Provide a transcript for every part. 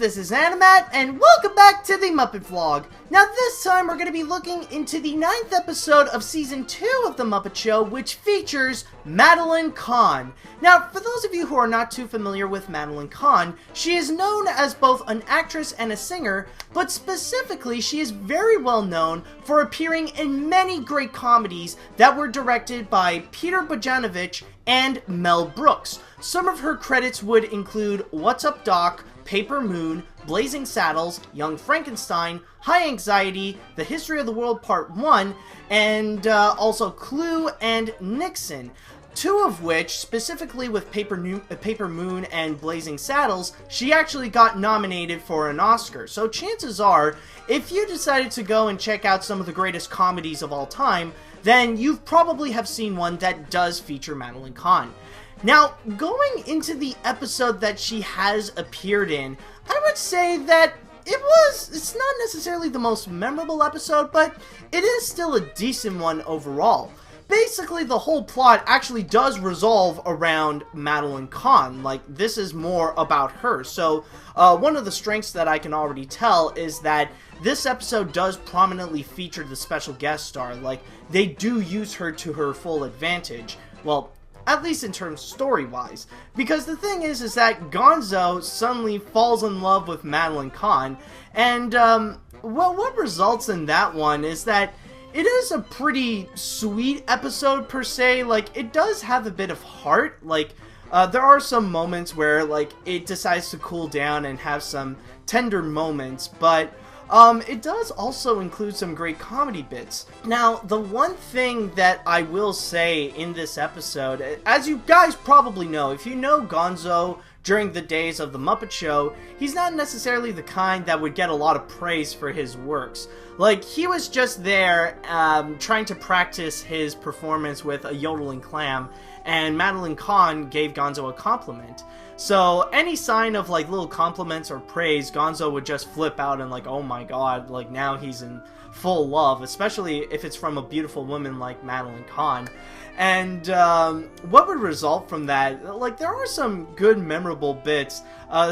this is Animat, and welcome back to the Muppet Vlog. Now this time we're going to be looking into the 9th episode of Season 2 of The Muppet Show, which features Madeline Kahn. Now, for those of you who are not too familiar with Madeline Kahn, she is known as both an actress and a singer, but specifically she is very well known for appearing in many great comedies that were directed by Peter Bogdanovich and Mel Brooks. Some of her credits would include What's Up Doc, Paper Moon, Blazing Saddles, Young Frankenstein, High Anxiety, The History of the World Part 1, and also Clue and Nixon. Two of which, specifically with Paper Moon and Blazing Saddles, she actually got nominated for an Oscar. So chances are, if you decided to go and check out some of the greatest comedies of all time, then you probably have seen one that does feature Madeline Kahn. Now, going into the episode that she has appeared in, I would say that it's not necessarily the most memorable episode, but it is still a decent one overall. Basically, the whole plot actually does resolve around Madeline Kahn. Like, this is more about her. So, one of the strengths that I can already tell is that this episode does prominently feature the special guest star. Like, they do use her to her full advantage. Well, at least in terms story-wise. Because the thing is that Gonzo suddenly falls in love with Madeline Kahn. And, well, what results in that one is that it is a pretty sweet episode per se. Like, it does have a bit of heart. Like, there are some moments where, like, it decides to cool down and have some tender moments, but it does also include some great comedy bits. Now, the one thing that I will say in this episode, as you guys probably know, if you know Gonzo during the days of The Muppet Show, he's not necessarily the kind that would get a lot of praise for his works. Like, he was just there trying to practice his performance with a yodeling clam, and Madeline Kahn gave Gonzo a compliment. So, any sign of, like, little compliments or praise, Gonzo would just flip out and, like, oh my god, like, now he's in full love, especially if it's from a beautiful woman like Madeline Kahn. And, what would result from that? Like, there are some good, memorable bits.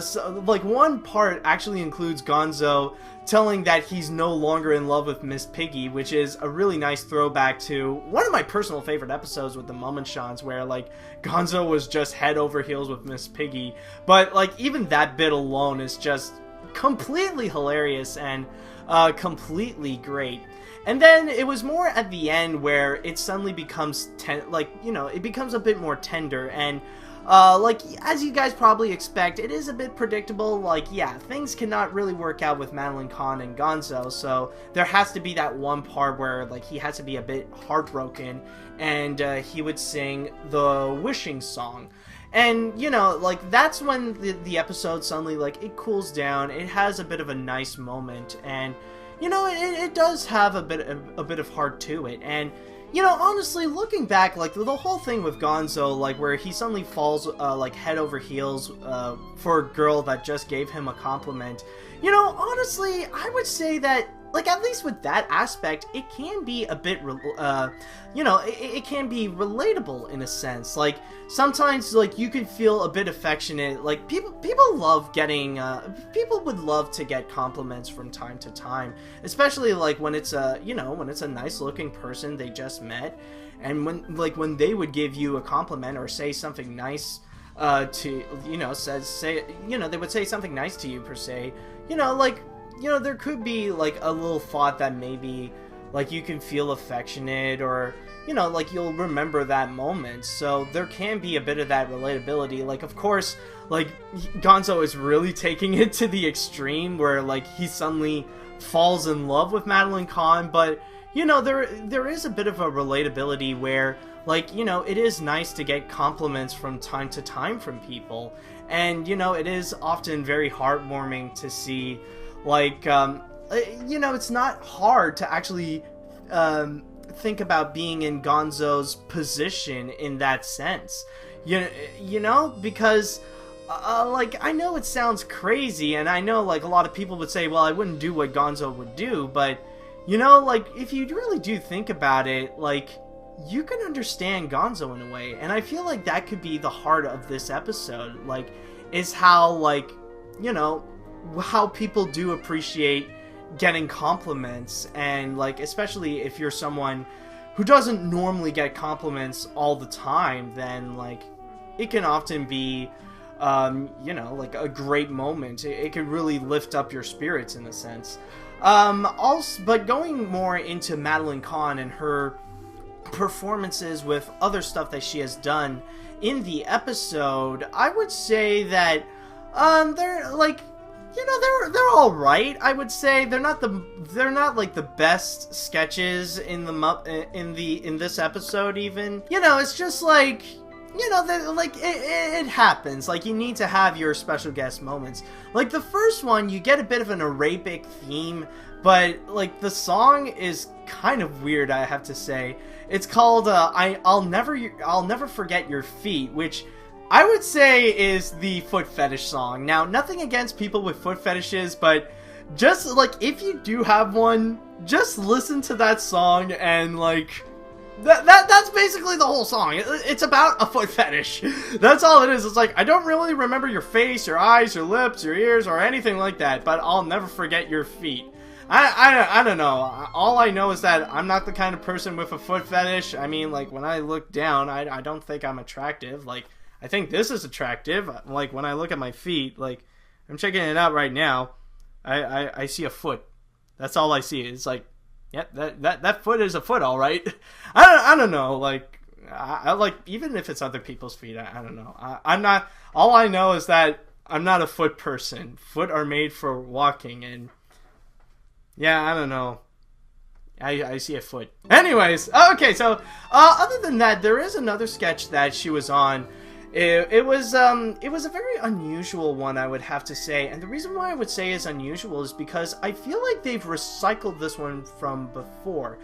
So, like, one part actually includes Gonzo telling that he's no longer in love with Miss Piggy, which is a really nice throwback to one of my personal favorite episodes with the Mummenschans, where, like, Gonzo was just head over heels with Miss Piggy. But, like, even that bit alone is just completely hilarious and completely great. And then it was more at the end where it suddenly becomes, it becomes a bit more tender, and like, as you guys probably expect, it is a bit predictable. Like, yeah, things cannot really work out with Madeline Kahn and Gonzo, so there has to be that one part where, like, he has to be a bit heartbroken, and he would sing the wishing song. And, you know, like, that's when the episode suddenly, like, it cools down, it has a bit of a nice moment, and, you know, it does have a bit of heart to it. And, you know, honestly, looking back, like, the whole thing with Gonzo, like, where he suddenly falls, like, head over heels for a girl that just gave him a compliment, you know, honestly, I would say that, like, at least with that aspect, it can be a bit, you know, it can be relatable in a sense. Like, sometimes, like, you can feel a bit affectionate. Like, people love getting, people would love to get compliments from time to time. Especially, like, when it's a, you know, when it's a nice-looking person they just met. And when they would give you a compliment or say something nice, to, you know, they would say something nice to you, per se. You know, like, you know, there could be, like, a little thought that maybe, like, you can feel affectionate, or, you know, like, you'll remember that moment. So there can be a bit of that relatability. Like, of course, like, Gonzo is really taking it to the extreme where, like, he suddenly falls in love with Madeline Kahn, but, you know, there is a bit of a relatability where, like, you know, it is nice to get compliments from time to time from people. And, you know, it is often very heartwarming to see, like, you know, it's not hard to actually think about being in Gonzo's position in that sense. You know, because, like, I know it sounds crazy, and I know, like, a lot of people would say, well, I wouldn't do what Gonzo would do, but, you know, like, if you really do think about it, like, you can understand Gonzo in a way, and I feel like that could be the heart of this episode, like, is how, like, you know, how people do appreciate getting compliments, and like especially if you're someone who doesn't normally get compliments all the time, then like it can often be you know, like a great moment. It can really lift up your spirits in a sense. Also, but going more into Madeline Kahn and her performances with other stuff that she has done in the episode, I would say that they're like, you know, they're all right. I would say they're not like the best sketches in this episode even. You know, it's just like, you know, like it happens. Like, you need to have your special guest moments. Like the first one, you get a bit of an Arabic theme, but like the song is kind of weird, I have to say. It's called I'll never forget your feet, which I would say is the foot fetish song. Now, nothing against people with foot fetishes, but just like if you do have one, just listen to that song and like that's basically the whole song. It's about a foot fetish. That's all it is. It's like, I don't really remember your face, your eyes, your lips, your ears, or anything like that, but I'll never forget your feet. I don't know. All I know is that I'm not the kind of person with a foot fetish. I mean, like, when I look down, I don't think I'm attractive. Like, I think this is attractive. Like, when I look at my feet, like, I'm checking it out right now. I see a foot. That's all I see. It's like, yep, that foot is a foot, all right. I don't know. Like, I like, even if it's other people's feet, I don't know. I'm not. All I know is that I'm not a foot person. Foot are made for walking, and yeah, I don't know. I see a foot. Anyways, okay. So, other than that, there is another sketch that she was on. It was a very unusual one, I would have to say, and the reason why I would say is unusual is because I feel like they've recycled this one from before.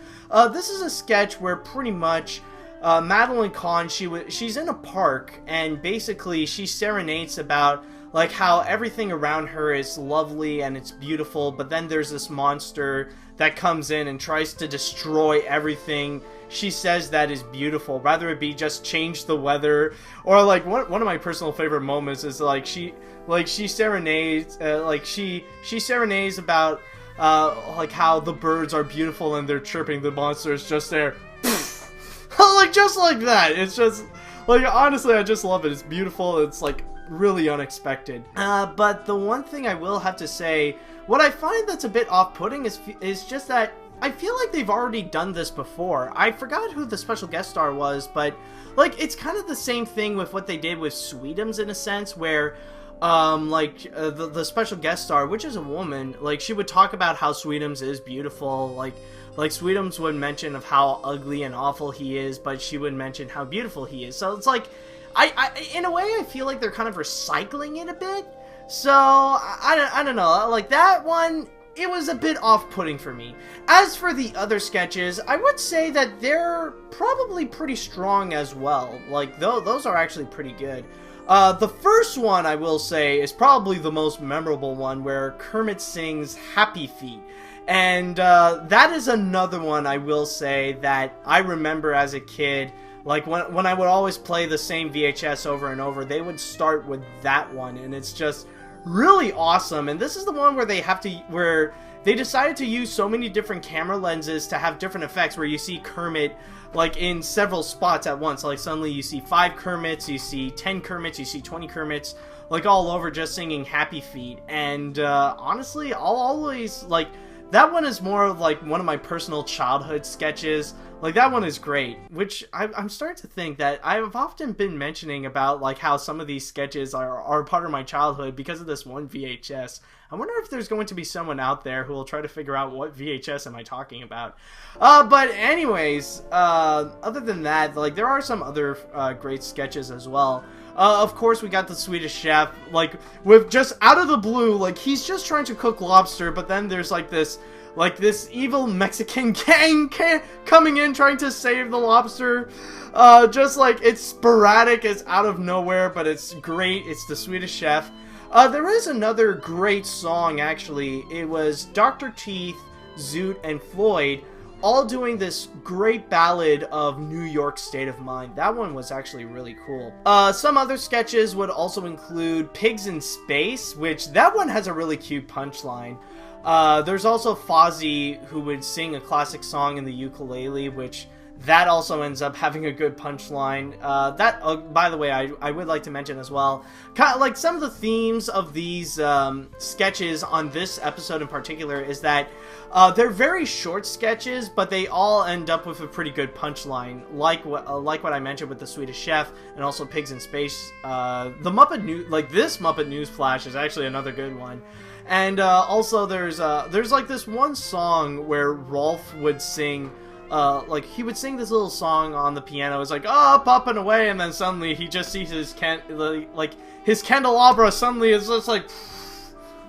This is a sketch where pretty much Madeline Kahn, she's in a park, and basically she serenades about like how everything around her is lovely and it's beautiful, but then there's this monster that comes in and tries to destroy everything she says that is beautiful, rather it be just change the weather. Or like one of my personal favorite moments is like she serenades she serenades about like how the birds are beautiful and they're chirping, the monster is just there. Like, just like that. It's just like, honestly, I just love it. It's beautiful. It's like really unexpected. But the one thing I will have to say, what I find that's a bit off-putting is just that I feel like they've already done this before. I forgot who the special guest star was, but like it's kind of the same thing with what they did with Sweetums in a sense, where the special guest star, which is a woman, like she would talk about how Sweetums is beautiful, like Sweetums would mention of how ugly and awful he is, but she would mention how beautiful he is. So it's like, I in a way, I feel like they're kind of recycling it a bit. So, I don't know, like that one, it was a bit off-putting for me. As for the other sketches, I would say that they're probably pretty strong as well. Like, those are actually pretty good. The first one, I will say, is probably the most memorable one, where Kermit sings Happy Feet. And that is another one, I will say, that I remember as a kid. Like, when I would always play the same VHS over and over, they would start with that one, and it's just really awesome. And this is the one where they decided to use so many different camera lenses to have different effects, where you see Kermit, like, in several spots at once. Like, suddenly you see 5 Kermits, you see 10 Kermits, you see 20 Kermits, like, all over just singing Happy Feet. And, honestly, I'll always, like, that one is more of, like, one of my personal childhood sketches. Like, that one is great, which I'm starting to think that I've often been mentioning about, like, how some of these sketches are part of my childhood because of this one VHS. I wonder if there's going to be someone out there who will try to figure out what VHS am I talking about. But anyways, other than that, like, there are some other great sketches as well. Of course, we got the Swedish chef, like, with just out of the blue, like, he's just trying to cook lobster, but then there's, like, this evil Mexican gang coming in trying to save the lobster. Just, like, it's sporadic, it's out of nowhere, but it's great. It's the Swedish chef. There is another great song, actually. It was Dr. Teeth, Zoot, and Floyd all doing this great ballad of New York State of Mind. That one was actually really cool. Some other sketches would also include Pigs in Space, which that one has a really cute punchline. There's also Fozzie, who would sing a classic song in the ukulele, which that also ends up having a good punchline. By the way, I would like to mention as well, kind of like some of the themes of these sketches on this episode in particular is that they're very short sketches, but they all end up with a pretty good punchline, like what I mentioned with the Swedish Chef and also Pigs in Space. The Muppet News, like this Muppet News Flash, is actually another good one. And also there's like this one song where Rolf would sing. Like, he would sing this little song on the piano. It's like, oh, popping away, and then suddenly he just sees his his candelabra suddenly is just like,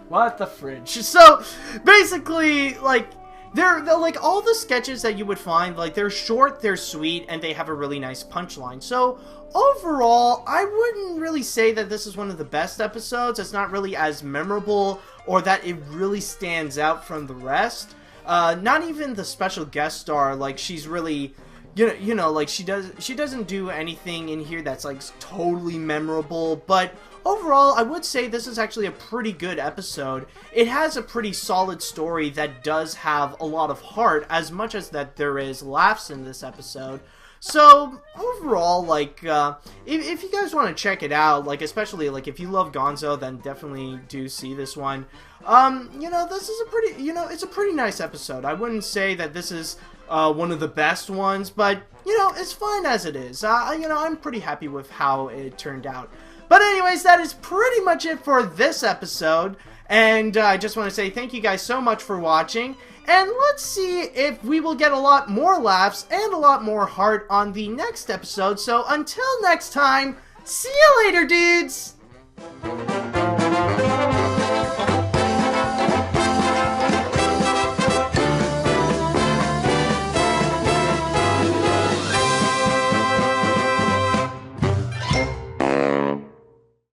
what the fridge? So, basically, like, they're like, all the sketches that you would find, like, they're short, they're sweet, and they have a really nice punchline. So, overall, I wouldn't really say that this is one of the best episodes. It's not really as memorable, or that it really stands out from the rest. Not even the special guest star, like, she's really, you know, like, she doesn't do anything in here that's, like, totally memorable, but overall, I would say this is actually a pretty good episode. It has a pretty solid story that does have a lot of heart, as much as that there is laughs in this episode. So, overall, like, if you guys want to check it out, like, especially, like, if you love Gonzo, then definitely do see this one. You know, this is a pretty, you know, it's a pretty nice episode. I wouldn't say that this is, one of the best ones, but, you know, it's fine as it is. You know, I'm pretty happy with how it turned out. But anyways, that is pretty much it for this episode. And I just want to say thank you guys so much for watching. And let's see if we will get a lot more laughs and a lot more heart on the next episode. So until next time, see you later, dudes!